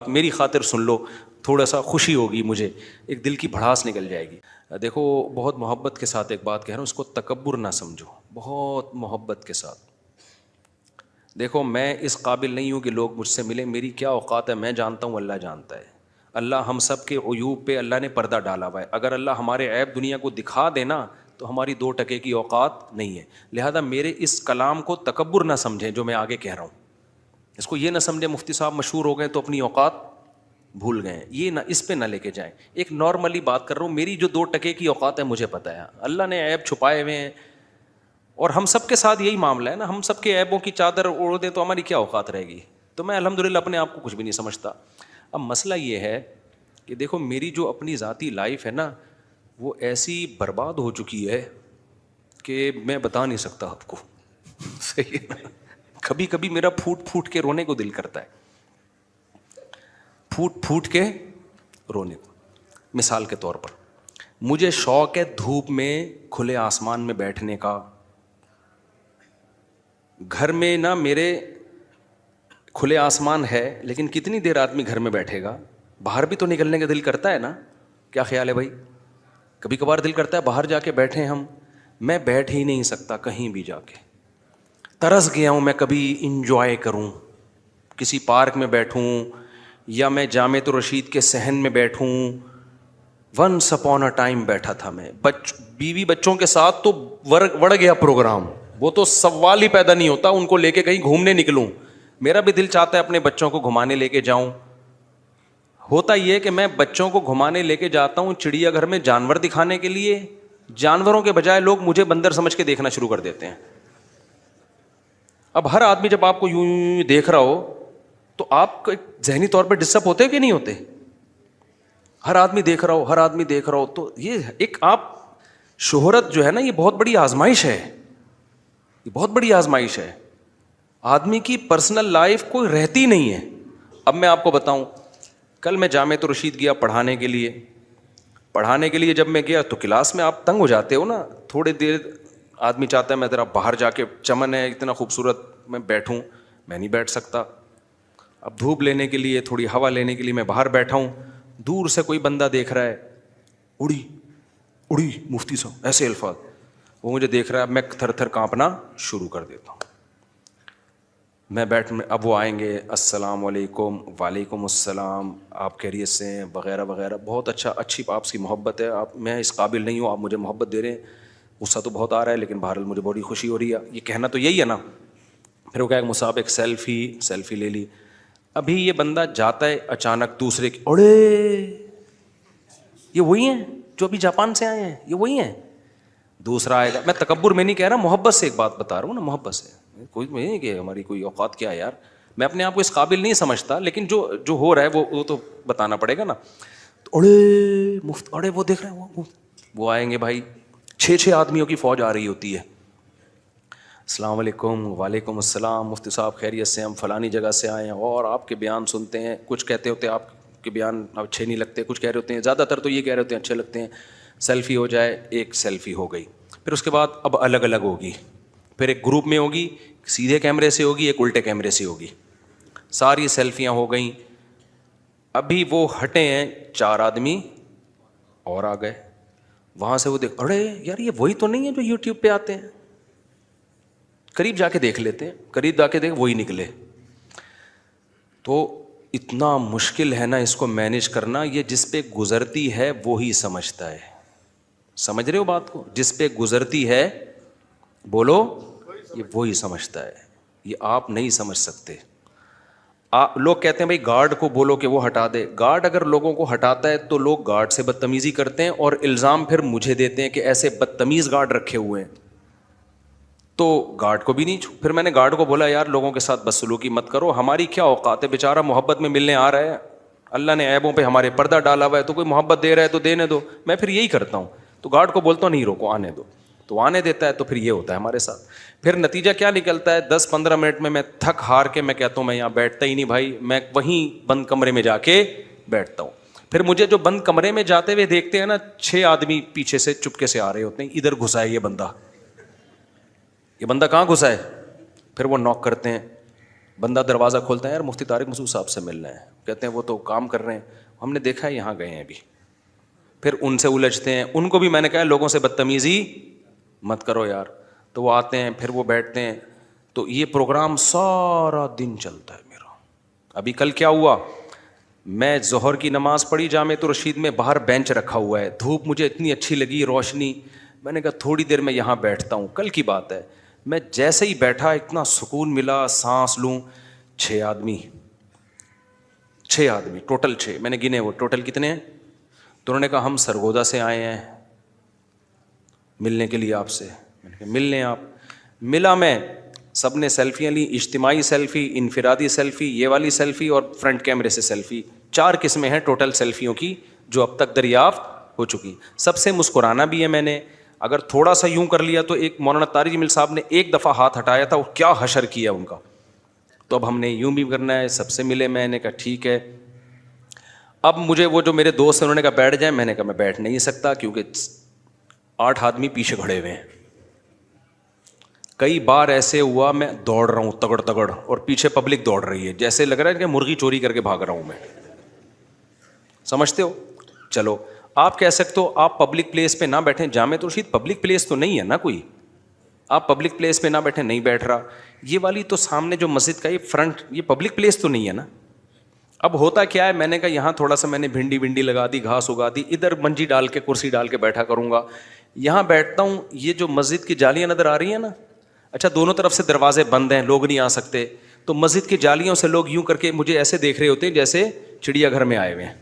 میری خاطر سن لو، تھوڑا سا خوشی ہوگی مجھے، ایک دل کی بھڑاس نکل جائے گی۔ دیکھو بہت محبت کے ساتھ ایک بات کہہ رہا ہوں، اس کو تکبر نہ سمجھو، بہت محبت کے ساتھ۔ دیکھو میں اس قابل نہیں ہوں کہ لوگ مجھ سے ملیں، میری کیا اوقات ہے میں جانتا ہوں، اللہ جانتا ہے۔ اللہ ہم سب کے عیوب پہ اللہ نے پردہ ڈالا ہوا ہے، اگر اللہ ہمارے عیب دنیا کو دکھا دینا تو ہماری 2% کی اوقات نہیں ہے۔ لہذا میرے اس کلام کو تکبر نہ سمجھیں جو میں آگے کہہ رہا ہوں، اس کو یہ نہ سمجھیں مفتی صاحب مشہور ہو گئے تو اپنی اوقات بھول گئے ہیں، یہ نہ، اس پہ نہ لے کے جائیں۔ ایک نارملی بات کر رہا ہوں، میری جو 2% کی اوقات ہے مجھے پتہ ہے، اللہ نے عیب چھپائے ہوئے ہیں، اور ہم سب کے ساتھ یہی معاملہ ہے نا، ہم سب کے عیبوں کی چادر اوڑھ دیں تو ہماری کیا اوقات رہے گی؟ تو میں الحمدللہ اپنے آپ کو کچھ بھی نہیں سمجھتا۔ اب مسئلہ یہ ہے کہ دیکھو میری جو اپنی ذاتی لائف ہے نا، وہ ایسی برباد ہو چکی ہے کہ میں بتا نہیں سکتا آپ کو۔ صحیح ہے نا؟ کبھی کبھی میرا پھوٹ پھوٹ کے رونے کو دل کرتا ہے، پھوٹ پھوٹ کے رونے کو۔ مثال کے طور پر مجھے شوق ہے دھوپ میں کھلے آسمان میں بیٹھنے کا، گھر میں نا میرے کھلے آسمان ہے لیکن کتنی دیر آدمی گھر میں بیٹھے گا، باہر بھی تو نکلنے کا دل کرتا ہے نا، کیا خیال ہے بھائی؟ کبھی کبھار دل کرتا ہے باہر جا کے بیٹھیں ہم، میں بیٹھ ہی نہیں سکتا کہیں بھی جا کے، ترس گیا ہوں میں کبھی انجوائے کروں، کسی پارک میں بیٹھوں یا میں جامع الرشید کے صحن میں بیٹھوں۔ ونس اپون اے ٹائم بیٹھا تھا میں، بیوی بچوں کے ساتھ تو وڑ گیا پروگرام، وہ تو سوال ہی پیدا نہیں ہوتا ان کو لے کے کہیں گھومنے نکلوں، میرا بھی دل چاہتا ہے اپنے بچوں کو گھمانے لے کے جاؤں۔ ہوتا یہ کہ میں بچوں کو گھمانے لے کے جاتا ہوں چڑیا گھر میں جانور دکھانے کے لیے، جانوروں کے بجائے لوگ مجھے بندر سمجھ کے دیکھنا شروع کر دیتے ہیں۔ اب ہر آدمی جب آپ کو یوں یوں دیکھ رہا ہو تو آپ کو ذہنی طور پہ ڈسٹرب ہوتے کہ نہیں ہوتے؟ ہر آدمی دیکھ رہا ہو، ہر آدمی دیکھ رہا ہو، تو یہ ایک آپ شہرت جو ہے نا، یہ بہت بڑی آزمائش ہے، یہ بہت بڑی آزمائش ہے، آدمی کی پرسنل لائف کوئی رہتی نہیں ہے۔ اب میں آپ کو بتاؤں، کل میں جامع الرشید گیا پڑھانے کے لیے جب میں گیا تو کلاس میں آپ تنگ ہو جاتے ہو نا، تھوڑی دیر آدمی چاہتا ہے میں ذرا باہر جا کے، چمن ہے اتنا خوبصورت میں بیٹھوں، میں نہیں بیٹھ سکتا۔ اب دھوپ لینے کے لیے، تھوڑی ہوا لینے کے لیے میں باہر بیٹھا ہوں، دور سے کوئی بندہ دیکھ رہا ہے، اڑی اڑی مفتی صاحب ایسے الفاظ، وہ مجھے دیکھ رہا ہے، میں تھر تھر کانپنا شروع کر دیتا ہوں۔ میں اب وہ آئیں گے، السلام علیکم، وعلیکم السلام، آپ خیریت سے ہیں وغیرہ وغیرہ، بہت اچھی آپ کی محبت ہے، میں اس قابل نہیں ہوں، آپ مجھے محبت دے رہے ہیں، غصہ تو بہت آ رہا ہے لیکن بہرحال مجھے بڑی خوشی ہو رہی ہے، یہ کہنا تو یہی ہے نا۔ پھر وہ کہا کہ مصعب ایک سیلفی لے لی۔ ابھی یہ بندہ جاتا ہے اچانک دوسرے کی، اڑے یہ وہی ہیں جو ابھی جاپان سے آئے ہیں، یہ وہی ہیں۔ دوسرا آئے گا، میں تکبر میں نہیں کہہ رہا، محبت سے ایک بات بتا رہا ہوں نا، محبت سے، کوئی نہیں کہ ہماری کوئی اوقات کیا ہے یار، میں اپنے آپ کو اس قابل نہیں سمجھتا، لیکن جو ہو رہا ہے وہ تو بتانا پڑے گا نا۔ اڑے وہ دیکھ رہے ہیں، وہ آئیں گے بھائی، 6 آدمیوں کی فوج آ رہی ہوتی ہے، السلام علیکم، وعلیکم السلام، مفتی صاحب خیریت سے، ہم فلانی جگہ سے آئے ہیں اور آپ کے بیان سنتے ہیں، کچھ کہتے ہوتے ہیں آپ کے بیان اچھے نہیں لگتے، کچھ کہہ رہے ہوتے ہیں، زیادہ تر تو یہ کہہ رہے ہوتے ہیں اچھے لگتے ہیں، سیلفی ہو جائے، ایک سیلفی ہو گئی، پھر اس کے بعد اب الگ الگ ہوگی، پھر ایک گروپ میں ہوگی، سیدھے کیمرے سے ہوگی، ایک الٹے کیمرے سے ہوگی، ساری سیلفیاں ہو گئیں۔ ابھی وہ ہٹے ہیں 4 آدمی اور آ گئے، وہاں سے وہ دیکھ، ارے یار یہ وہی تو نہیں ہے جو یوٹیوب پہ آتے ہیں، قریب جا کے دیکھ لیتے ہیں، قریب جا کے دیکھ وہی نکلے۔ تو اتنا مشکل ہے نا اس کو مینیج کرنا، یہ جس پہ گزرتی ہے وہی سمجھتا ہے، سمجھ رہے ہو بات کو؟ جس پہ گزرتی ہے بولو، یہ وہی سمجھتا ہے، یہ آپ نہیں سمجھ سکتے۔ لوگ کہتے ہیں بھائی گارڈ کو بولو کہ وہ ہٹا دے، گارڈ اگر لوگوں کو ہٹاتا ہے تو لوگ گارڈ سے بدتمیزی کرتے ہیں اور الزام پھر مجھے دیتے ہیں کہ ایسے بدتمیز گارڈ رکھے ہوئے ہیں، تو گارڈ کو بھی نہیں پھر میں نے گارڈ کو بولا یار لوگوں کے ساتھ بدسلوکی مت کرو، ہماری کیا اوقات ہے، بیچارہ محبت میں ملنے آ رہا ہے، اللہ نے عیبوں پہ ہمارے پردہ ڈالا ہوا ہے، تو کوئی محبت دے رہا ہے تو دینے دو، میں پھر یہی کرتا ہوں، تو گارڈ کو بولتا ہوں نہیں روکو آنے دو، تو آنے دیتا ہے، تو پھر یہ ہوتا ہے ہمارے ساتھ۔ پھر نتیجہ کیا نکلتا ہے، 10-15 منٹ میں تھک ہار کے میں کہتا ہوں میں یہاں بیٹھتا ہی نہیں بھائی، میں وہیں بند کمرے میں جا کے بیٹھتا ہوں۔ پھر مجھے جو بند کمرے میں جاتے ہوئے دیکھتے ہیں نا، 6 آدمی پیچھے سے چپکے سے آ رہے ہوتے ہیں، ادھر گھسا ہے یہ بندہ کہاں گھسا ہے، پھر وہ نوک کرتے ہیں، بندہ دروازہ کھولتا ہے، یار مفتی طارق مسعود صاحب سے ملنا ہے، کہتے ہیں وہ تو کام کر رہے ہیں. ہم نے دیکھا ہے یہاں گئے ہیں ابھی. پھر ان سے الجھتے ہیں. ان کو بھی میں نے کہا لوگوں سے بدتمیزی مت کرو یار. تو وہ آتے ہیں, پھر وہ بیٹھتے ہیں. تو یہ پروگرام سارا دن چلتا ہے میرا. ابھی کل کیا ہوا, میں ظہر کی نماز پڑھی جامعۃ الرشید میں, باہر بینچ رکھا ہوا ہے, دھوپ مجھے اتنی اچھی لگی, روشنی, میں نے کہا تھوڑی دیر میں یہاں بیٹھتا ہوں. کل کی بات ہے, میں جیسے ہی بیٹھا اتنا سکون ملا, سانس لوں. 6 آدمی ٹوٹل 6 میں نے گنے. وہ ٹوٹل کتنے ہیں؟ تو انہوں نے کہا ہم سرگودا سے آئے ہیں ملنے کے لیے آپ سے. میں نے کہا مل لیں آپ. ملا میں, سب نے سیلفیاں لی, اجتماعی سیلفی, انفرادی سیلفی, یہ والی سیلفی اور فرنٹ کیمرے سے سیلفی. 4 قسمیں ہیں ٹوٹل سیلفیوں کی جو اب تک دریافت ہو چکی. سب سے مسکرانا بھی ہے میں نے. اگر تھوڑا سا یوں کر لیا تو ایک مولانا طارق جمیل صاحب نے ایک دفعہ ہاتھ ہٹایا تھا, وہ کیا حشر کیا ان کا. تو اب ہم نے یوں بھی کرنا ہے. سب سے ملے, میں نے کہا ٹھیک ہے. اب مجھے وہ جو میرے دوست ہیں انہوں نے کہا بیٹھ جائیں. میں نے کہا میں بیٹھ نہیں سکتا کیونکہ 8 آدمی پیچھے کھڑے ہوئے ہیں. کئی بار ایسے ہوا میں دوڑ رہا ہوں تگڑ تگڑ اور پیچھے پبلک دوڑ رہی ہے, جیسے لگ رہا ہے کہ مرغی چوری کر کے بھاگ رہا ہوں میں. سمجھتے ہو؟ چلو آپ کہہ سکتے ہو آپ پبلک پلیس پہ نہ بیٹھیں. جامعۃ الرشید پبلک پلیس تو نہیں ہے نا کوئی, آپ پبلک پلیس پہ نہ بیٹھیں. نہیں بیٹھ رہا. یہ والی تو سامنے جو مسجد کا یہ فرنٹ, یہ پبلک پلیس تو نہیں ہے نا. اب ہوتا کیا ہے, میں نے کہا یہاں تھوڑا سا میں نے بھنڈی ونڈی لگا دی, گھاس اگا دی, ادھر منجی ڈال کے کرسی ڈال کے بیٹھا کروں گا. یہاں بیٹھتا ہوں, یہ جو مسجد کی جالیاں نظر آ رہی ہیں نا, اچھا دونوں طرف سے دروازے بند ہیں, لوگ نہیں آ سکتے. تو مسجد کی جالیوں سے لوگ یوں کر کے مجھے ایسے دیکھ رہے ہوتے ہیں جیسے چڑیا گھر میں آئے ہوئے ہیں.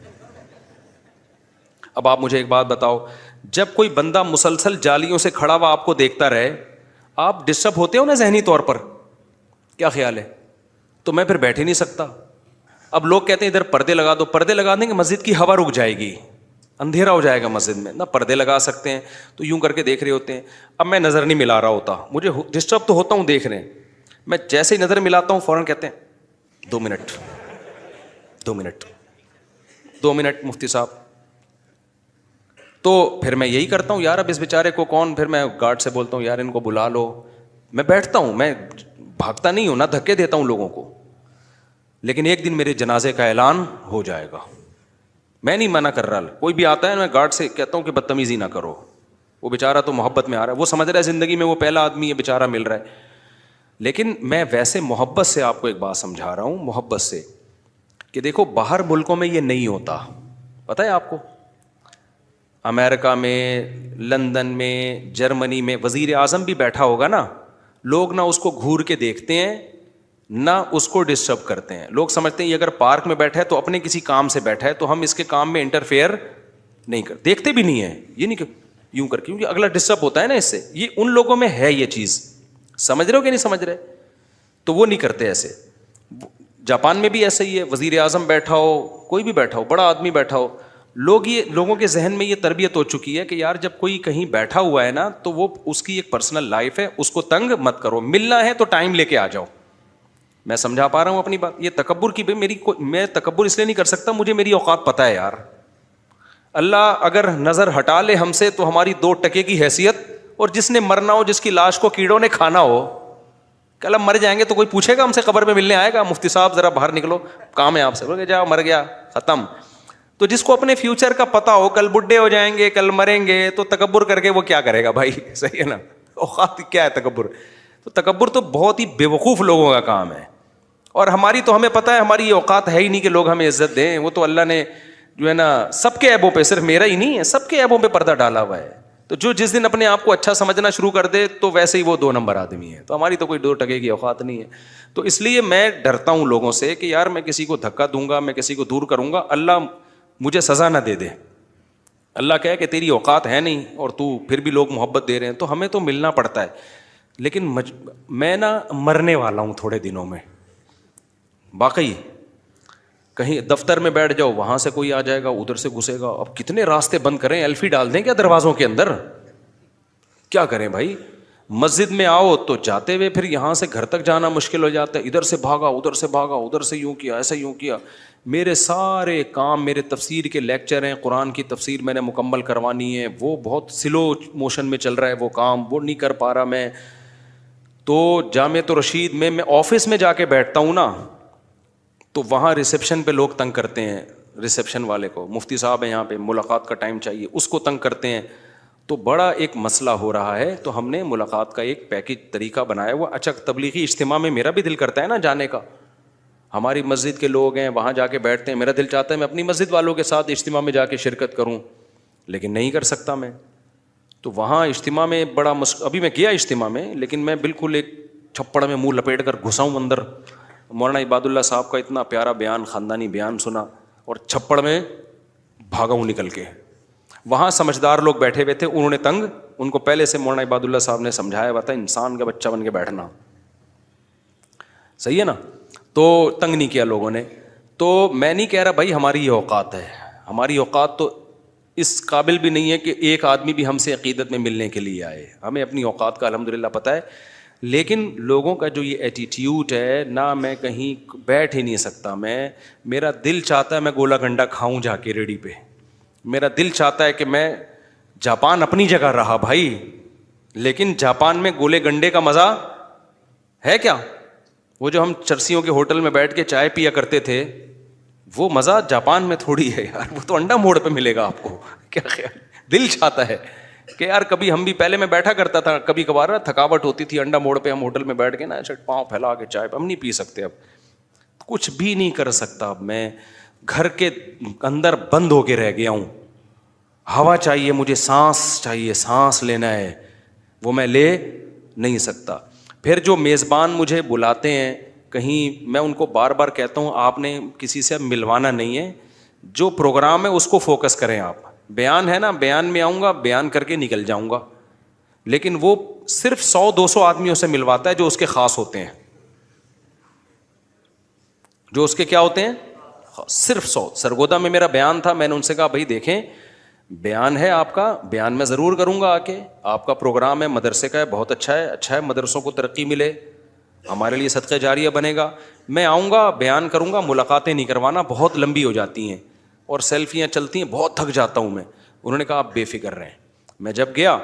اب آپ مجھے ایک بات بتاؤ, جب کوئی بندہ مسلسل جالیوں سے کھڑا ہوا آپ کو دیکھتا رہے, آپ ڈسٹرب ہوتے ہو نا ذہنی طور پر, کیا خیال ہے؟ تو میں پھر بیٹھ ہی نہیں سکتا. اب لوگ کہتے ہیں ادھر پردے لگا دو. پردے لگا دیں گے مسجد کی ہوا رک جائے گی, اندھیرا ہو جائے گا مسجد میں. نہ پردے لگا سکتے ہیں, تو یوں کر کے دیکھ رہے ہوتے ہیں. اب میں نظر نہیں ملا رہا ہوتا, مجھے ڈسٹرب تو ہوتا ہوں دیکھ رہے ہیں. میں جیسے ہی نظر ملاتا ہوں فوراً کہتے ہیں 2 منٹ مفتی صاحب. تو پھر میں یہی کرتا ہوں, یار اب اس بیچارے کو کون, پھر میں گارڈ سے بولتا ہوں یار ان کو بلا لو. میں بیٹھتا ہوں, میں بھاگتا نہیں ہوں, نہ دھکے دیتا ہوں لوگوں کو. لیکن ایک دن میرے جنازے کا اعلان ہو جائے گا. میں نہیں منع کر رہا, کوئی بھی آتا ہے میں گارڈ سے کہتا ہوں کہ بدتمیزی نہ کرو. وہ بیچارہ تو محبت میں آ رہا ہے, وہ سمجھ رہا ہے زندگی میں وہ پہلا آدمی ہے بیچارہ مل رہا ہے. لیکن میں ویسے محبت سے آپ کو ایک بات سمجھا رہا ہوں, محبت سے, کہ دیکھو باہر ملکوں میں یہ نہیں ہوتا, پتہ ہے آپ کو. امریکہ میں, لندن میں, جرمنی میں وزیر اعظم بھی بیٹھا ہوگا نا, لوگ نہ اس کو گھور کے دیکھتے ہیں نہ اس کو ڈسٹرب کرتے ہیں. لوگ سمجھتے ہیں یہ اگر پارک میں بیٹھا ہے تو اپنے کسی کام سے بیٹھا ہے, تو ہم اس کے کام میں انٹرفیئر نہیں کرتے, دیکھتے بھی نہیں ہیں. یہ نہیں کہ یوں کر کے, کیونکہ اگلا ڈسٹرب ہوتا ہے نا اس سے. یہ ان لوگوں میں ہے یہ چیز, سمجھ رہے ہو کہ نہیں سمجھ رہے, تو وہ نہیں کرتے ایسے. جاپان میں بھی ایسا ہی ہے, وزیر اعظم بیٹھا ہو, کوئی بھی بیٹھا ہو, بڑا آدمی بیٹھا ہو, لوگوں کے ذہن میں یہ تربیت ہو چکی ہے کہ یار جب کوئی کہیں بیٹھا ہوا ہے نا تو وہ اس کی ایک پرسنل لائف ہے, اس کو تنگ مت کرو. ملنا ہے تو ٹائم لے کے آ جاؤ. میں سمجھا پا رہا ہوں اپنی بات. یہ تکبر کی میں تکبر اس لیے نہیں کر سکتا, مجھے میری اوقات پتہ ہے یار. اللہ اگر نظر ہٹا لے ہم سے تو ہماری 2 ٹکے کی حیثیت, اور جس نے مرنا ہو, جس کی لاش کو کیڑوں نے کھانا ہو, کل ہم مر جائیں گے تو کوئی پوچھے گا ہم سے, قبر میں ملنے آئے گا مفتی صاحب ذرا باہر نکلو, کام ہے آپ سے, بولے جاؤ مر گیا ختم. تو جس کو اپنے فیوچر کا پتہ ہو, کل بڈھے ہو جائیں گے, کل مریں گے, تو تکبر کر کے وہ کیا کرے گا بھائی, صحیح ہے نا. اوقات کیا ہے تکبر, تو تکبر تو بہت ہی بیوقوف لوگوں کا کام ہے. اور ہماری تو ہمیں پتہ ہے ہماری یہ اوقات ہے ہی نہیں کہ لوگ ہمیں عزت دیں. وہ تو اللہ نے جو ہے نا سب کے عیبوں پہ, صرف میرا ہی نہیں ہے, سب کے عیبوں پہ پردہ ڈالا ہوا ہے. تو جو جس دن اپنے آپ کو اچھا سمجھنا شروع کر دے تو ویسے ہی وہ 2 نمبر آدمی ہے. تو ہماری تو کوئی 2 ٹکے کی اوقات نہیں ہے. تو اس لیے میں ڈرتا ہوں لوگوں سے کہ یار میں کسی کو دھکا دوں گا, میں کسی کو دور کروں گا, اللہ مجھے سزا نہ دے دے. اللہ کہے کہ تیری اوقات ہے نہیں اور تو پھر بھی لوگ محبت دے رہے ہیں. تو ہمیں تو ملنا پڑتا ہے. لیکن میں نا مرنے والا ہوں تھوڑے دنوں میں, واقعی. کہیں دفتر میں بیٹھ جاؤ, وہاں سے کوئی آ جائے گا, ادھر سے گھسے گا. اب کتنے راستے بند کریں, ایلفی ڈال دیں کیا دروازوں کے اندر, کیا کریں بھائی. مسجد میں آؤ تو جاتے ہوئے پھر یہاں سے گھر تک جانا مشکل ہو جاتا ہے. ادھر سے بھاگا, ادھر سے بھاگا, ادھر سے یوں کیا, ایسے یوں کیا. میرے سارے کام, میرے تفسیر کے لیکچر ہیں, قرآن کی تفسیر میں نے مکمل کروانی ہے, وہ بہت سلو موشن میں چل رہا ہے وہ کام, وہ نہیں کر پا رہا میں. تو جامعۃ الرشید میں آفس میں جا کے بیٹھتا ہوں نا, تو وہاں ریسیپشن پہ لوگ تنگ کرتے ہیں، ریسیپشن والے کو، مفتی صاحب ہیں یہاں پہ، ملاقات کا ٹائم چاہیے، اس کو تنگ کرتے ہیں. تو بڑا ایک مسئلہ ہو رہا ہے. تو ہم نے ملاقات کا ایک پیکج طریقہ بنایا ہوا. اچھا تبلیغی اجتماع میں میرا بھی دل کرتا ہے نا جانے کا، ہماری مسجد کے لوگ ہیں وہاں جا کے بیٹھتے ہیں، میرا دل چاہتا ہے میں اپنی مسجد والوں کے ساتھ اجتماع میں جا کے شرکت کروں، لیکن نہیں کر سکتا میں. تو وہاں اجتماع میں بڑا ابھی میں گیا اجتماع میں، لیکن میں بالکل ایک چھپڑ میں منہ لپیٹ کر گھسا ہوں اندر. مولانا عباد اللہ صاحب کا اتنا پیارا بیان، خاندانی بیان سنا، اور چھپڑ میں بھاگا ہوں نکل کے. وہاں سمجھدار لوگ بیٹھے ہوئے تھے، انہوں نے تنگ، ان کو پہلے سے مولانا عباد اللہ صاحب نے سمجھایا ہوا تھا انسان کا بچہ بن کے بیٹھنا، صحیح ہے نا. تو تنگ نہیں کیا لوگوں نے. تو میں نہیں کہہ رہا بھائی ہماری یہ اوقات ہے، ہماری اوقات تو اس قابل بھی نہیں ہے کہ ایک آدمی بھی ہم سے عقیدت میں ملنے کے لیے آئے. ہمیں اپنی اوقات کا الحمدللہ پتہ ہے. لیکن لوگوں کا جو یہ ایٹیٹیوڈ ہے نا، میں کہیں بیٹھ ہی نہیں سکتا. میرا دل چاہتا ہے میں گولا گنڈا کھاؤں جا کے ریڑھی پہ. میرا دل چاہتا ہے کہ میں، جاپان اپنی جگہ رہا بھائی، لیکن جاپان میں گولے گنڈے کا مزہ ہے کیا؟ وہ جو ہم چرسیوں کے ہوٹل میں بیٹھ کے چائے پیا کرتے تھے، وہ مزہ جاپان میں تھوڑی ہے یار. وہ تو انڈا موڑ پہ ملے گا آپ کو. کیا خیال؟ دل چاہتا ہے کہ یار کبھی ہم بھی، پہلے میں بیٹھا کرتا تھا، کبھی کبھار تھکاوٹ ہوتی تھی، انڈا موڑ پہ ہم ہوٹل میں بیٹھ کے نا ایسے پاؤں پھیلا کے چائے پہ، ہم نہیں پی سکتے، اب کچھ بھی نہیں کر سکتا. اب میں گھر کے اندر بند ہو کے رہ گیا ہوں. ہوا چاہیے مجھے، سانس چاہیے، سانس لینا ہے، وہ میں لے نہیں سکتا. پھر جو میزبان مجھے بلاتے ہیں کہیں، میں ان کو بار بار کہتا ہوں آپ نے کسی سے ملوانا نہیں ہے، جو پروگرام ہے اس کو فوکس کریں. آپ بیان ہے نا، بیان میں آؤں گا، بیان کر کے نکل جاؤں گا، لیکن وہ صرف 100-200 آدمیوں سے ملواتا ہے جو اس کے خاص ہوتے ہیں، جو اس کے کیا ہوتے ہیں، صرف 100. سرگودا میں میرا بیان تھا، میں نے ان سے کہا بھائی دیکھیں بیان ہے آپ کا، بیان میں ضرور کروں گا آ کے. آپ کا پروگرام ہے مدرسے کا ہے، بہت اچھا ہے، اچھا ہے، مدرسوں کو ترقی ملے، ہمارے لیے صدقہ جاریہ بنے گا. میں آؤں گا، بیان کروں گا، ملاقاتیں نہیں کروانا، بہت لمبی ہو جاتی ہیں اور سیلفیاں چلتی ہیں، بہت تھک جاتا ہوں میں. انہوں نے کہا آپ بے فکر رہیں. میں جب گیا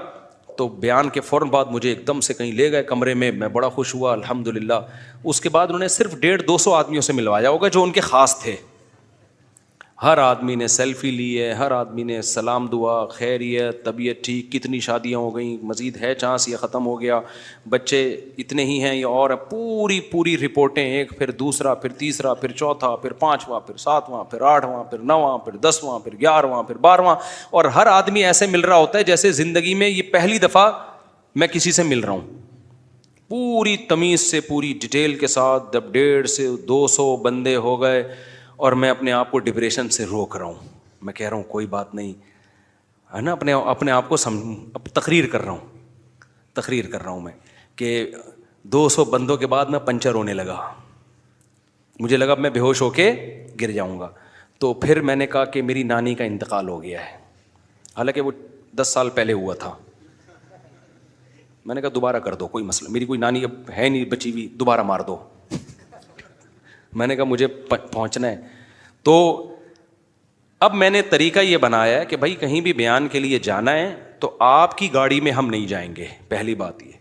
تو بیان کے فوراً بعد مجھے ایک دم سے کہیں لے گئے کمرے میں بڑا خوش ہوا الحمدللہ. اس کے بعد انہوں نے صرف 150-200 آدمیوں سے ملوایا ہوگا جو ان کے خاص تھے. ہر آدمی نے سیلفی لی ہے، ہر آدمی نے سلام دعا، خیریت، طبیعت ٹھیک، کتنی شادیاں ہو گئیں، مزید ہے چانس یہ ختم ہو گیا، بچے اتنے ہی ہیں یا اور، پوری رپورٹیں، ایک پھر دوسرا پھر تیسرا پھر چوتھا پھر پانچواں پھر ساتواں پھر آٹھواں پھر نواں پھر 10واں پھر 11واں پھر 12واں. اور ہر آدمی ایسے مل رہا ہوتا ہے جیسے زندگی میں یہ پہلی دفعہ میں کسی سے مل رہا ہوں. پوری تمیز سے، پوری ڈیٹیل کے ساتھ. جب 150-200 بندے ہو گئے اور میں اپنے آپ کو ڈپریشن سے روک رہا ہوں، میں کہہ رہا ہوں کوئی بات نہیں ہے نا، اپنے آپ کو تقریر کر رہا ہوں میں کہ 200 بندوں کے بعد میں پنچر ہونے لگا، مجھے لگا میں بے ہوش ہو کے گر جاؤں گا. تو پھر میں نے کہا کہ میری نانی کا انتقال ہو گیا ہے، حالانکہ وہ 10 سال پہلے ہوا تھا. میں نے کہا دوبارہ کر دو، کوئی مسئلہ، میری کوئی نانی اب ہے نہیں بچی ہوئی، دوبارہ مار دو. میں نے کہا مجھے پہنچنا ہے. تو اب میں نے طریقہ یہ بنایا ہے کہ بھائی کہیں بھی بیان کے لیے جانا ہے تو آپ کی گاڑی میں ہم نہیں جائیں گے. پہلی بات یہ،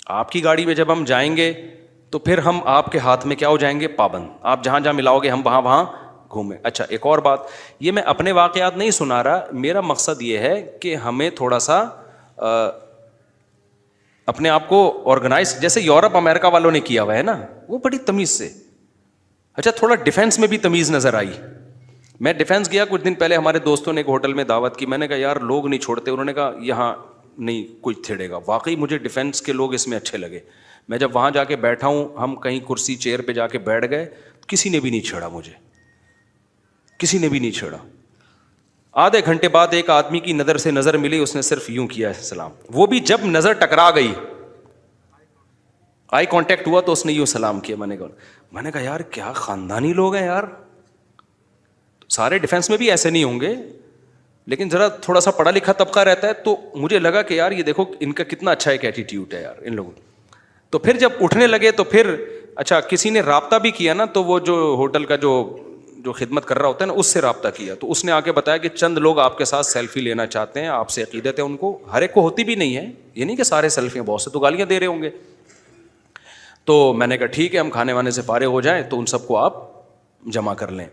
آپ کی گاڑی میں جب ہم جائیں گے تو پھر ہم آپ کے ہاتھ میں کیا ہو جائیں گے، پابند. آپ جہاں جہاں ملاؤ گے ہم وہاں گھومیں. اچھا ایک اور بات، یہ میں اپنے واقعات نہیں سنا رہا، میرا مقصد یہ ہے کہ ہمیں تھوڑا سا اپنے آپ کو آرگنائز، جیسے یورپ امریکہ والوں نے کیا ہوا ہے نا، وہ بڑی تمیز سے. اچھا تھوڑا ڈیفینس میں بھی تمیز نظر آئی. میں ڈیفینس گیا کچھ دن پہلے، ہمارے دوستوں نے ایک ہوٹل میں دعوت کی، میں نے کہا یار لوگ نہیں چھوڑتے. انہوں نے کہا یہاں نہیں کوئی چھیڑے گا. واقعی مجھے ڈیفینس کے لوگ اس میں اچھے لگے. میں جب وہاں جا کے بیٹھا ہوں، ہم کہیں کرسی چیئر پہ جا کے بیٹھ گئے، کسی نے بھی نہیں چھیڑا مجھے، کسی نے بھی نہیں چھیڑا. آدھے گھنٹے بعد ایک آدمی کی نظر سے نظر ملی، اس نے صرف یوں کیا ہے سلام، وہ بھی جب نظر ٹکرا گئی، آئی کانٹیکٹ ہوا تو اس نے یوں سلام کیا. میں نے کہا یار کیا خاندانی لوگ ہیں یار. سارے ڈیفینس میں بھی ایسے نہیں ہوں گے، لیکن ذرا تھوڑا سا پڑھا لکھا طبقہ رہتا ہے. تو مجھے لگا کہ یار یہ دیکھو ان کا کتنا اچھا ایک ایٹیٹیوڈ ہے یار ان لوگوں. تو پھر جب اٹھنے لگے تو پھر اچھا کسی نے رابطہ بھی کیا نا، تو وہ جو ہوٹل کا جو خدمت کر رہا ہوتا ہے نا، اس سے رابطہ کیا. تو اس نے آ کے بتایا کہ چند لوگ آپ کے ساتھ سیلفی لینا چاہتے ہیں، آپ سے عقیدت ہے ان کو. ہر ایک کو ہوتی بھی نہیں ہے، یہ نہیں کہ سارے سیلفیاں، بہت سے تو گالیاں دے رہے ہوں گے. تو میں نے کہا ٹھیک ہے، ہم کھانے وانے سے فارغ ہو جائیں تو ان سب کو آپ جمع کر لیں.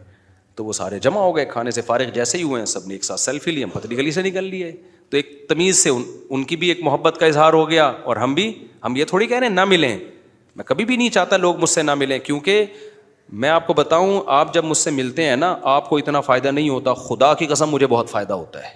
تو وہ سارے جمع ہو گئے, کھانے سے فارغ جیسے ہی ہوئے ہیں سب نے ایک ساتھ سیلفی لی, ہم پتلی گلی سے نکل لیے. تو ایک تمیز سے ان کی بھی ایک محبت کا اظہار ہو گیا, اور ہم یہ تھوڑی کہہ رہے ہیں نہ ملیں. میں کبھی بھی نہیں چاہتا لوگ مجھ سے نہ ملیں, کیونکہ میں آپ کو بتاؤں, آپ جب مجھ سے ملتے ہیں نا, آپ کو اتنا فائدہ نہیں ہوتا, خدا کی قسم مجھے بہت فائدہ ہوتا ہے.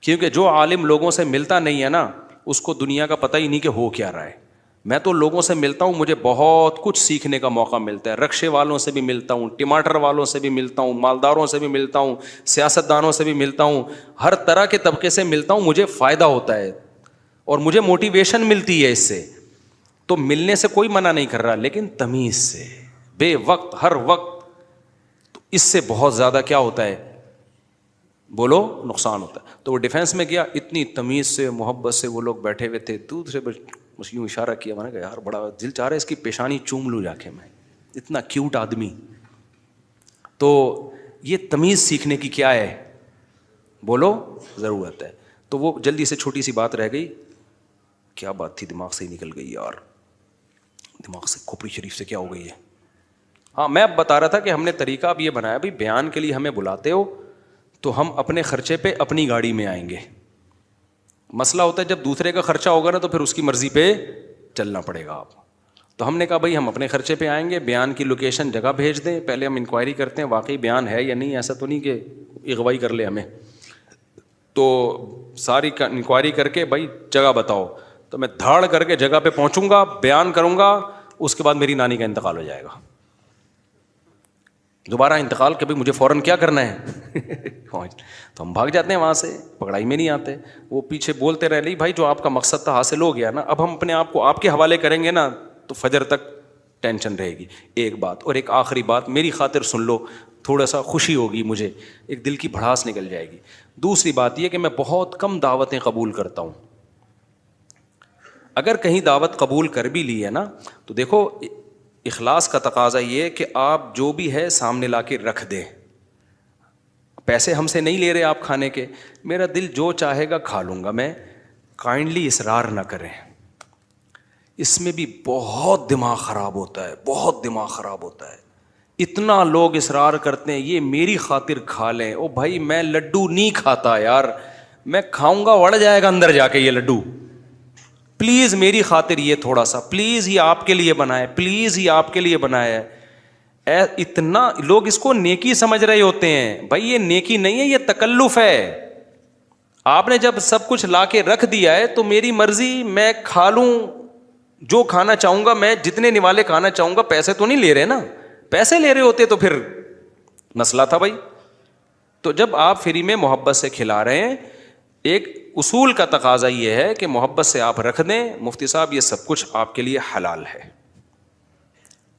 کیونکہ جو عالم لوگوں سے ملتا نہیں ہے نا, اس کو دنیا کا پتہ ہی نہیں کہ ہو کیا رہا ہے. میں تو لوگوں سے ملتا ہوں, مجھے بہت کچھ سیکھنے کا موقع ملتا ہے. رکشے والوں سے بھی ملتا ہوں, ٹماٹر والوں سے بھی ملتا ہوں, مالداروں سے بھی ملتا ہوں, سیاستدانوں سے بھی ملتا ہوں, ہر طرح کے طبقے سے ملتا ہوں. مجھے فائدہ ہوتا ہے اور مجھے موٹیویشن ملتی ہے اس سے. تو ملنے سے کوئی منع نہیں کر رہا, لیکن تمیز سے, بے وقت, ہر وقت, تو اس سے بہت زیادہ کیا ہوتا ہے, بولو, نقصان ہوتا ہے. تو وہ ڈیفینس میں گیا, اتنی تمیز سے, محبت سے وہ لوگ بیٹھے ہوئے تھے. دوسرے بس یوں اشارہ کیا, میں نے کہا یار بڑا دل چاہ رہا ہے اس کی پیشانی چوم لوں جا کے, میں اتنا کیوٹ آدمی. تو یہ تمیز سیکھنے کی کیا ہے, بولو, ضرورت ہے. تو وہ جلدی سے چھوٹی سی بات رہ گئی, کیا بات تھی, دماغ سے ہی نکل گئی یار, دماغ سے, کھوپڑی شریف سے کیا ہو گئی ہے. ہاں, میں اب بتا رہا تھا کہ ہم نے طریقہ اب یہ بنایا, بھائی بیان کے لیے ہمیں بلاتے ہو تو ہم اپنے خرچے پہ اپنی گاڑی میں آئیں گے. مسئلہ ہوتا ہے جب دوسرے کا خرچہ ہوگا نا, تو پھر اس کی مرضی پہ چلنا پڑے گا آپ. تو ہم نے کہا بھائی ہم اپنے خرچے پہ آئیں گے, بیان کی لوکیشن جگہ بھیج دیں, پہلے ہم انکوائری کرتے ہیں واقعی بیان ہے یا نہیں, ایسا تو نہیں کہ اغوائی کر لے ہمیں. تو ساری انکوائری کر کے بھائی جگہ بتاؤ, تو میں دھاڑ کر کے جگہ پہ پہنچوں گا, بیان کروں گا, اس کے بعد میری نانی کا انتقال ہو جائے گا. دوبارہ انتقال کہ بھائی مجھے فوراً کیا کرنا ہے تو ہم بھاگ جاتے ہیں وہاں سے, پکڑائی میں نہیں آتے. وہ پیچھے بولتے رہے, نہیں بھائی جو آپ کا مقصد تھا حاصل ہو گیا نا, اب ہم اپنے آپ کو آپ کے حوالے کریں گے نا تو فجر تک ٹینشن رہے گی. ایک بات, اور ایک آخری بات میری خاطر سن لو, تھوڑا سا خوشی ہوگی مجھے, ایک دل کی بھڑاس نکل جائے گی. دوسری بات یہ کہ میں بہت کم دعوتیں قبول کرتا ہوں. اگر کہیں دعوت قبول کر بھی لی ہے نا, تو دیکھو اخلاص کا تقاضا یہ کہ آپ جو بھی ہے سامنے لا کے رکھ دیں. پیسے ہم سے نہیں لے رہے آپ کھانے کے, میرا دل جو چاہے گا کھا لوں گا میں, کائنڈلی اصرار نہ کریں. اس میں بھی بہت دماغ خراب ہوتا ہے, بہت دماغ خراب ہوتا ہے. اتنا لوگ اصرار کرتے ہیں یہ میری خاطر کھا لیں. او بھائی میں لڈو نہیں کھاتا یار, میں کھاؤں گا وڑ جائے گا اندر جا کے یہ لڈو, پلیز میری خاطر یہ تھوڑا سا, پلیز یہ آپ کے لیے بنائے, پلیز یہ آپ کے لیے بنایا ہے. اتنا لوگ اس کو نیکی سمجھ رہے ہوتے ہیں. بھائی یہ نیکی نہیں ہے, یہ تکلف ہے. آپ نے جب سب کچھ لا کے رکھ دیا ہے تو میری مرضی, میں کھا لوں جو کھانا چاہوں گا, میں جتنے نوالے کھانا چاہوں گا. پیسے تو نہیں لے رہے نا, پیسے لے رہے ہوتے تو پھر مسئلہ تھا بھائی. تو جب آپ فری میں محبت سے کھلا رہے ہیں, ایک اصول کا تقاضا یہ ہے کہ محبت سے آپ رکھ دیں, مفتی صاحب یہ سب کچھ آپ کے لیے حلال ہے,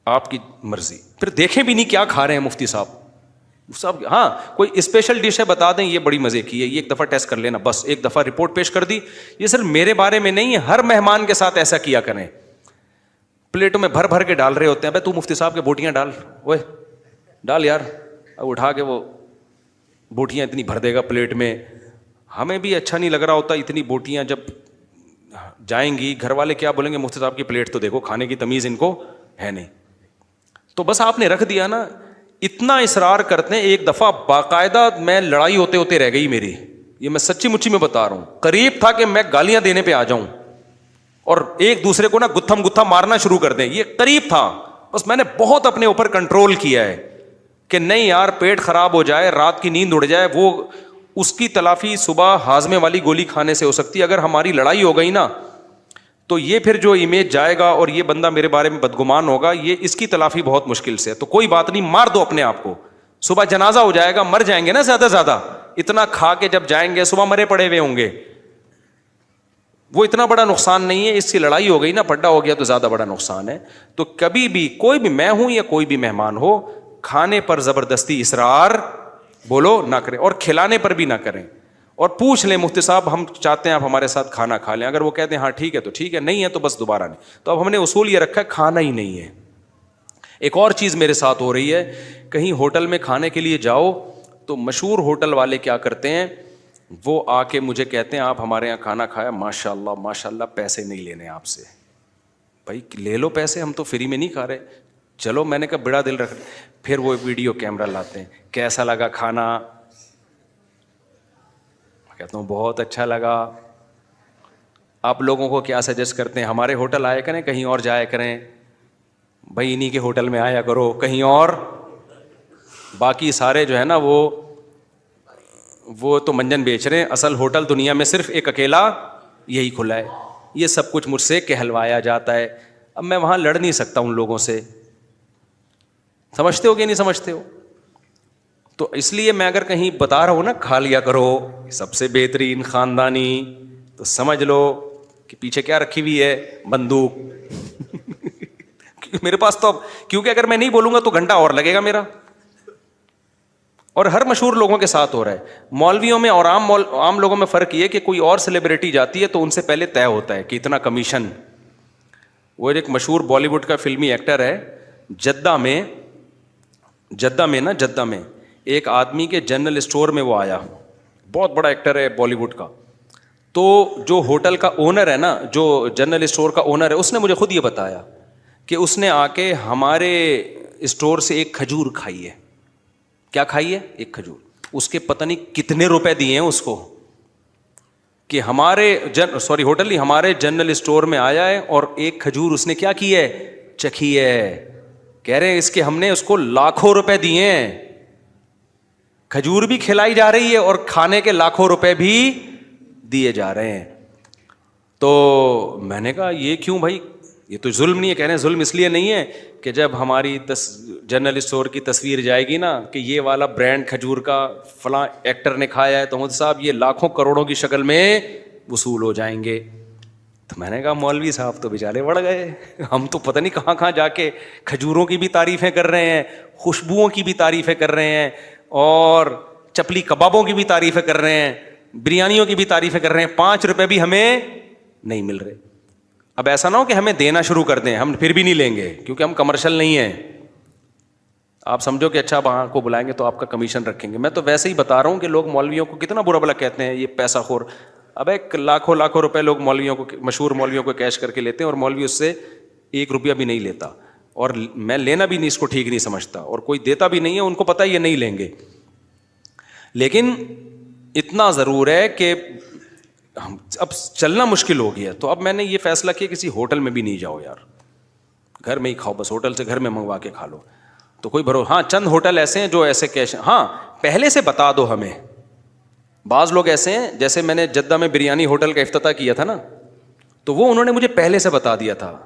آپ کی مرضی. پھر دیکھیں بھی نہیں کیا کھا رہے ہیں مفتی صاحب. ہاں کوئی اسپیشل ڈش ہے بتا دیں یہ بڑی مزے کی ہے, یہ ایک دفعہ ٹیسٹ کر لینا, بس ایک دفعہ رپورٹ پیش کر دی. یہ صرف میرے بارے میں نہیں ہے, ہر مہمان کے ساتھ ایسا کیا کریں. پلیٹوں میں بھر بھر کے ڈال رہے ہوتے ہیں, بھائی تو مفتی صاحب کے بوٹیاں ڈال, وہ ڈال یار, اب اٹھا کے وہ بوٹیاں اتنی بھر دے گا پلیٹ میں. ہمیں بھی اچھا نہیں لگ رہا ہوتا اتنی بوٹیاں جب جائیں گی, گھر والے کیا بولیں گے, مفتی صاحب کی پلیٹ تو دیکھو, کھانے کی تمیز ان کو ہے نہیں. تو بس آپ نے رکھ دیا نا. اتنا اصرار کرتے ہیں, ایک دفعہ باقاعدہ میں لڑائی ہوتے ہوتے رہ گئی میری, یہ میں سچی مچی میں بتا رہا ہوں. قریب تھا کہ میں گالیاں دینے پہ آ جاؤں اور ایک دوسرے کو نا گتھم گتھا مارنا شروع کر دیں, یہ قریب تھا. بس میں نے بہت اپنے اوپر کنٹرول کیا ہے کہ نہیں یار, پیٹ خراب ہو جائے, رات کی نیند اڑ جائے, وہ اس کی تلافی صبح ہاضمے والی گولی کھانے سے ہو سکتی ہے. اگر ہماری لڑائی ہو گئی نا تو یہ پھر جو امیج جائے گا اور یہ بندہ میرے بارے میں بدگمان ہوگا, یہ اس کی تلافی بہت مشکل سے. تو کوئی بات نہیں, مار دو اپنے آپ کو, صبح جنازہ ہو جائے گا, مر جائیں گے نا زیادہ زیادہ. اتنا کھا کے جب جائیں گے صبح مرے پڑے ہوئے ہوں گے, وہ اتنا بڑا نقصان نہیں ہے. اس کی لڑائی ہو گئی نا, پڈا ہو گیا تو زیادہ بڑا نقصان ہے. تو کبھی بھی کوئی بھی, میں ہوں یا کوئی بھی مہمان ہو, کھانے پر زبردستی اصرار بولو نہ کریں, اور کھلانے پر بھی نہ کریں. اور پوچھ لیں مفتی صاحب ہم چاہتے ہیں آپ ہمارے ساتھ کھانا کھا لیں. اگر وہ کہتے ہیں ہاں ٹھیک ہے تو ٹھیک ہے, نہیں ہے تو بس دوبارہ نہیں. تو اب ہم نے اصول یہ رکھا ہے کھانا ہی نہیں ہے. ایک اور چیز میرے ساتھ ہو رہی ہے, کہیں ہوٹل میں کھانے کے لیے جاؤ تو مشہور ہوٹل والے کیا کرتے ہیں, وہ آ کے مجھے کہتے ہیں آپ ہمارے یہاں کھانا کھایا, ماشاء اللہ پیسے نہیں لینے آپ سے. بھائی لے لو پیسے, ہم تو فری میں نہیں کھا رہے. چلو میں نے کہا بڑا دل رکھ. پھر وہ ویڈیو کیمرہ لاتے ہیں, کیسا لگا کھانا؟ کہتا ہوں بہت اچھا لگا. آپ لوگوں کو کیا سجیسٹ کرتے ہیں؟ ہمارے ہوٹل آیا کریں, کہیں اور جایا کریں؟ بھائی انہی کے ہوٹل میں آیا کرو, کہیں اور. باقی سارے جو ہے نا وہ تو منجن بیچ رہے ہیں, اصل ہوٹل دنیا میں صرف ایک اکیلا یہی کھلا ہے. یہ سب کچھ مجھ سے کہلوایا جاتا ہے. اب میں وہاں لڑ نہیں سکتا ان لوگوں سے. سمجھتے ہو کہ نہیں سمجھتے ہو؟ تو اس لیے میں اگر کہیں بتا رہا ہوں نا کھا لیا کرو سب سے بہترین خاندانی, تو سمجھ لو کہ پیچھے کیا رکھی ہوئی ہے, بندوق. میرے پاس تو کیونکہ اگر میں نہیں بولوں گا تو گھنٹہ اور لگے گا میرا. اور ہر مشہور لوگوں کے ساتھ ہو رہا ہے. مولویوں میں اور عام لوگوں میں فرق یہ کہ کوئی اور سیلیبریٹی جاتی ہے تو ان سے پہلے طے ہوتا ہے کہ اتنا کمیشن. وہ ایک مشہور بالی ووڈ کا فلمی ایکٹر ہے, جدہ میں ایک آدمی کے جنرل اسٹور میں وہ آیا, بہت بڑا ایکٹر ہے بالی ووڈ کا. تو جو ہوٹل کا اونر ہے نا, جو جنرل اسٹور کا اونر ہے, اس نے مجھے خود یہ بتایا کہ اس نے آ کے ہمارے اسٹور سے ایک کھجور کھائی ہے. کیا کھائی ہے؟ ایک کھجور. اس کے پتہ نہیں کتنے روپے دیے ہیں اس کو کہ ہمارے ہوٹل نہیں, ہمارے جنرل اسٹور میں آیا ہے اور ایک کھجور اس نے کیا کی ہے, چکھی ہے. کہہ رہے ہیں اس کے ہم نے اس کو لاکھوں روپے دیے ہیں. کھجور بھی کھلائی جا رہی ہے اور کھانے کے لاکھوں روپے بھی دیے جا رہے ہیں. تو میں نے کہا یہ کیوں بھائی, یہ تو ظلم نہیں ہے. کہہ رہے ہیں ظلم اس لیے نہیں ہے کہ جب ہماری جنرل اسٹور کی تصویر جائے گی نا کہ یہ والا برانڈ کھجور کا فلاں ایکٹر نے کھایا ہے, تو مودی صاحب یہ لاکھوں کروڑوں کی شکل میں وصول ہو جائیں گے. تو میں نے کہا مولوی صاحب تو بیچارے بڑھ گئے, ہم تو پتہ نہیں کہاں کہاں جا کے کھجوروں کی بھی تعریفیں کر رہے ہیں, خوشبوؤں کی بھی تعریفیں کر رہے ہیں, اور چپلی کبابوں کی بھی تعریفیں کر رہے ہیں, بریانیوں کی بھی تعریفیں کر رہے ہیں. 5 روپے بھی ہمیں نہیں مل رہے. اب ایسا نہ ہو کہ ہمیں دینا شروع کر دیں, ہم پھر بھی نہیں لیں گے کیونکہ ہم کمرشل نہیں ہیں. آپ سمجھو کہ اچھا وہاں کو بلائیں گے تو آپ کا کمیشن رکھیں گے. میں تو ویسے ہی بتا رہا ہوں کہ لوگ مولویوں کو کتنا برا بھلا کہتے ہیں, یہ پیسہ خور. اب ایک لاکھوں روپے لوگ مولویوں کو, مشہور مولویوں کو کیش کر کے لیتے ہیں, اور مولوی اس سے 1 روپیہ بھی نہیں لیتا. اور میں لینا بھی نہیں اس کو ٹھیک نہیں سمجھتا, اور کوئی دیتا بھی نہیں ہے, ان کو پتہ یہ نہیں لیں گے. لیکن اتنا ضرور ہے کہ اب چلنا مشکل ہو گیا, تو اب میں نے یہ فیصلہ کیا کسی ہوٹل میں بھی نہیں جاؤ یار, گھر میں ہی کھاؤ, بس ہوٹل سے گھر میں منگوا کے کھا لو. تو کوئی ہاں چند ہوٹل ایسے ہیں جو ایسے کیش, ہاں پہلے سے بتا دو ہمیں. بعض لوگ ایسے ہیں, جیسے میں نے جدہ میں بریانی ہوٹل کا افتتاح کیا تھا نا, تو وہ انہوں نے مجھے پہلے سے بتا دیا تھا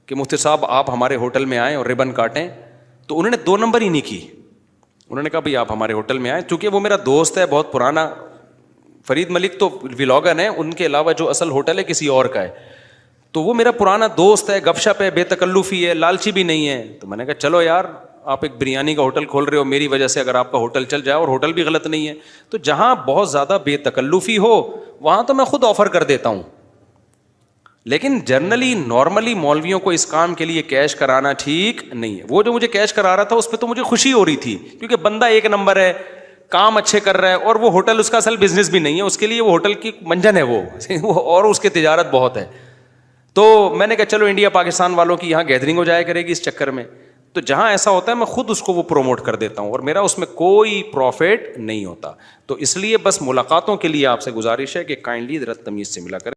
کہ مفتی صاحب آپ ہمارے ہوٹل میں آئیں اور ربن کاٹیں. تو انہوں نے 2 نمبر ہی نہیں کی. انہوں نے کہا بھائی آپ ہمارے ہوٹل میں آئیں, چونکہ وہ میرا دوست ہے بہت پرانا. فرید ملک تو ولاگر ہیں, ان کے علاوہ جو اصل ہوٹل ہے کسی اور کا ہے, تو وہ میرا پرانا دوست ہے, گپ شپ ہے, بے تکلفی ہے, لالچی بھی نہیں ہے. تو میں نے کہا چلو یار آپ ایک بریانی کا ہوٹل کھول رہے ہو, میری وجہ سے اگر آپ کا ہوٹل چل جائے, اور ہوٹل بھی غلط نہیں ہے, تو جہاں بہت زیادہ بے تکلفی ہو وہاں تو میں خود آفر کر دیتا ہوں. لیکن جنرلی نارملی مولویوں کو اس کام کے لیے کیش کرانا ٹھیک نہیں ہے. وہ جو مجھے کیش کرا رہا تھا اس پہ تو مجھے خوشی ہو رہی تھی, کیونکہ بندہ 1 نمبر ہے, کام اچھے کر رہا ہے, اور وہ ہوٹل اس کا اصل بزنس بھی نہیں ہے, اس کے لیے وہ ہوٹل کی منجن ہے وہ اور اس کی تجارت بہت ہے. تو میں نے کہا چلو انڈیا پاکستان والوں کی یہاں گیدرنگ ہو جائے کرے گی اس چکر میں. تو جہاں ایسا ہوتا ہے میں خود اس کو وہ پروموٹ کر دیتا ہوں, اور میرا اس میں کوئی پروفٹ نہیں ہوتا. تو اس لیے بس ملاقاتوں کے لیے آپ سے گزارش ہے کہ کائنڈلی ذرا تمیز سے ملا کریں.